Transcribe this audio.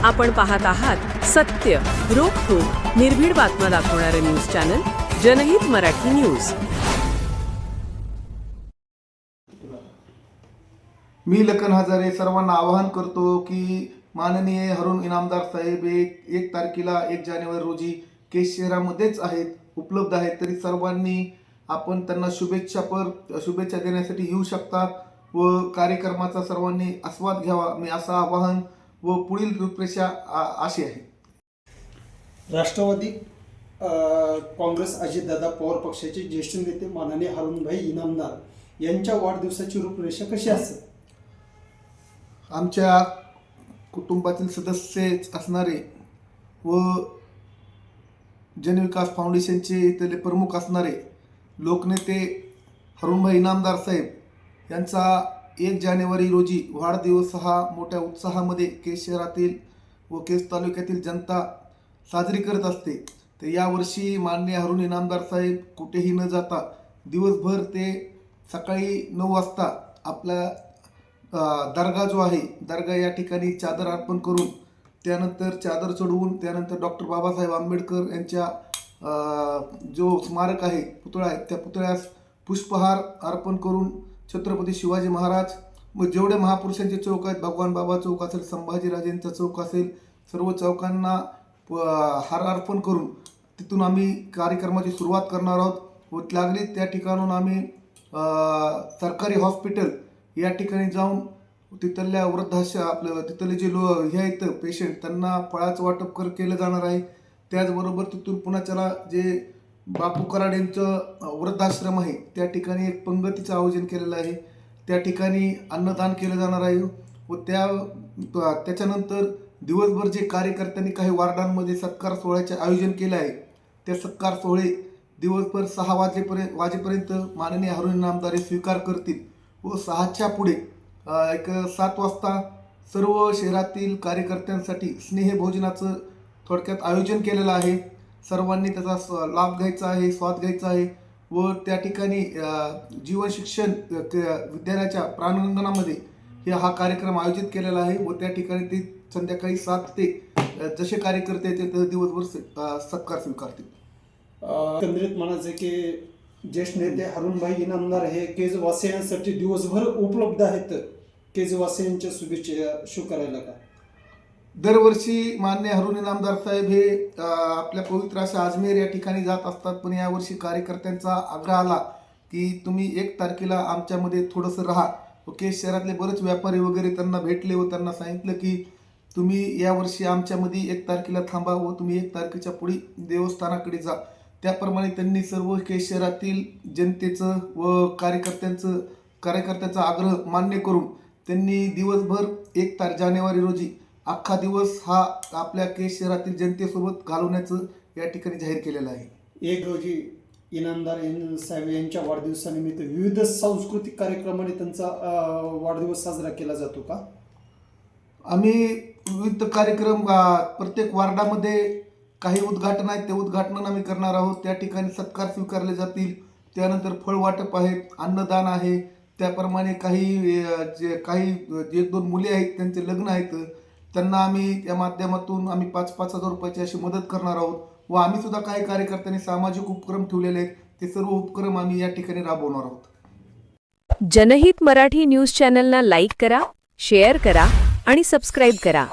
आपण पाहत आहात सत्य, रोखठोक, निर्भीड बातम्या दाखवणारे न्यूज चॅनल जनहित मराठी न्यूज। मी लखन हजारे सर्वांना आवाहन करतो की माननीय हरून इनामदार साहेब 1 तारखेला 1 जानेवारी रोजी केस शहरामध्येच आहेत, उपलब्ध आहेत। तरी सर्वांनी आपण त्यांना शुभेच्छा देण्यासाठी येऊ शकतात व कार्यक्रमाचा सर्वांनी आस्वाद घ्यावा, मी असं आवाहन व पुढील रूपरेषा अशी आहे। राष्ट्रवादी काँग्रेस अजितदादा पवार पक्षाचे ज्येष्ठ नेते माननीय हरुणभाई इनामदार यांच्या वाढदिवसाची रूपरेषा कशी असेल? आमच्या कुटुंबातील सदस्य असणारे व जनविकास फाउंडेशनचे इथले प्रमुख असणारे लोकनेते हरुणभाई इनामदार साहेब यांचा 1 जानेवारी रोजी वाढदिवस हा मोठ्या उत्साहामध्ये केस शहरातील व केस तालुक्यातील जनता साजरी करत असते। तर यावर्षी माननीय हरून इनामदार साहेब कुठेही न जाता दिवसभर ते सकाळी 9 वाजता आपला दर्गा जो आहे दर्गा या ठिकाणी चादर अर्पण करून त्यानंतर चादर चढवून त्यानंतर डॉक्टर बाबासाहेब आंबेडकर यांच्या जो स्मारक आहे पुतळा आहे त्या पुतळ्यास पुष्पहार अर्पण करून छत्रपती शिवाजी महाराज व जेवढे महापुरुषांचे चौक आहेत, भगवान बाबा चौक असेल, संभाजीराजेंचा चौक असेल, सर्व चौकांना हार अर्पण करून तिथून आम्ही कार्यक्रमाची सुरुवात करणार आहोत व लागली त्या ठिकाणून आम्ही सरकारी हॉस्पिटल या ठिकाणी जाऊन तिथल्या आपलं तिथले जे हे आहेत पेशंट त्यांना फळाचं वाटप केलं जाणार आहे। त्याचबरोबर तिथून पुन्हा त्याला जे बापू कराड यांचं वृद्धाश्रम आहे त्या ठिकाणी एक पंगतीचं आयोजन केलेलं आहे, त्या ठिकाणी अन्नदान केलं जाणार आहे व त्याच्यानंतर दिवसभर जे कार्यकर्त्यांनी काही वार्डांमध्ये सत्कार सोहळ्याचे आयोजन केले आहे त्या सत्कार सोहळे दिवसभर 6 वाजेपर्यंत माननीय हरून इनामदार स्वीकार करतील व 6च्या पुढे 7 वाजता सर्व शहरातील कार्यकर्त्यांसाठी स्नेहभोजनाचं थोडक्यात आयोजन केलेलं आहे। सर्वांनी त्याचा लाभ घ्यायचा आहे, स्वाद घ्यायचा आहे व त्या ठिकाणी जीवन शिक्षण विद्यालयाच्या प्रांगणामध्ये हा कार्यक्रम आयोजित केलेला आहे व त्या ठिकाणी ते संध्याकाळी 7 ते जसे कार्यकर्ते येते तर दिवसभर सत्कार स्वीकारतील। एकंदरीत म्हणायचं की ज्येष्ठ नेते हरुणभाई इनामदार हे केजवासियांसाठी दिवसभर उपलब्ध आहेत। केजवासियांच्या शुभेच्छा स्वीकारायला का दरवर्षी मान्य हरून इनामदार साहेब हे आपल्या पवित्र अशा अजमेर या ठिकाणी जात असतात, पण यावर्षी कार्यकर्त्यांचा आग्रह आला की तुम्ही 1 तारखेला आमच्यामध्ये थोडंसं राहा व केस शहरातले बरेच व्यापारी वगैरे त्यांना भेटले व त्यांना सांगितलं की तुम्ही यावर्षी आमच्यामध्ये 1 तारखेला थांबा व तुम्ही 1 तारखेच्या पुढे देवस्थानाकडे जा। त्याप्रमाणे त्यांनी सर्व केस शहरातील जनतेचं व कार्यकर्त्यांचा आग्रह मान्य करून त्यांनी दिवसभर 1 जानेवारी रोजी अख्खा दिवस हा आपल्या केस शहरातील जनतेसोबत घालवण्याचं या ठिकाणी जाहीर केलेलं आहे। 1 रोजी इनामदार साहेब यांच्या वाढदिवसानिमित्त विविध सांस्कृतिक कार्यक्रमाने त्यांचा वाढदिवस साजरा केला जातो का? आम्ही विविध कार्यक्रम प्रत्येक वार्डामध्ये काही उद्घाटन आहेत ते उद्घाटन आम्ही करणार आहोत। त्या ठिकाणी सत्कार स्वीकारले जातील, त्यानंतर फळ वाटप आहेत, अन्नदान आहे, त्याप्रमाणे काही 1-2 मुले आहेत त्यांचे लग्न आहेत त्यांना आम्ही त्या माध्यमातून आम्ही 5-5 हजार रुपयाची अशी मदत करणार आहोत व आम्ही सुद्धा काही कार्यकर्त्यांनी सामाजिक उपक्रम ठेवलेले आहेत ते सर्व उपक्रम आम्ही या ठिकाणी राबवणार आहोत। जनहित मराठी न्यूज चॅनलला लाईक करा, शेअर करा आणि सबस्क्राईब करा।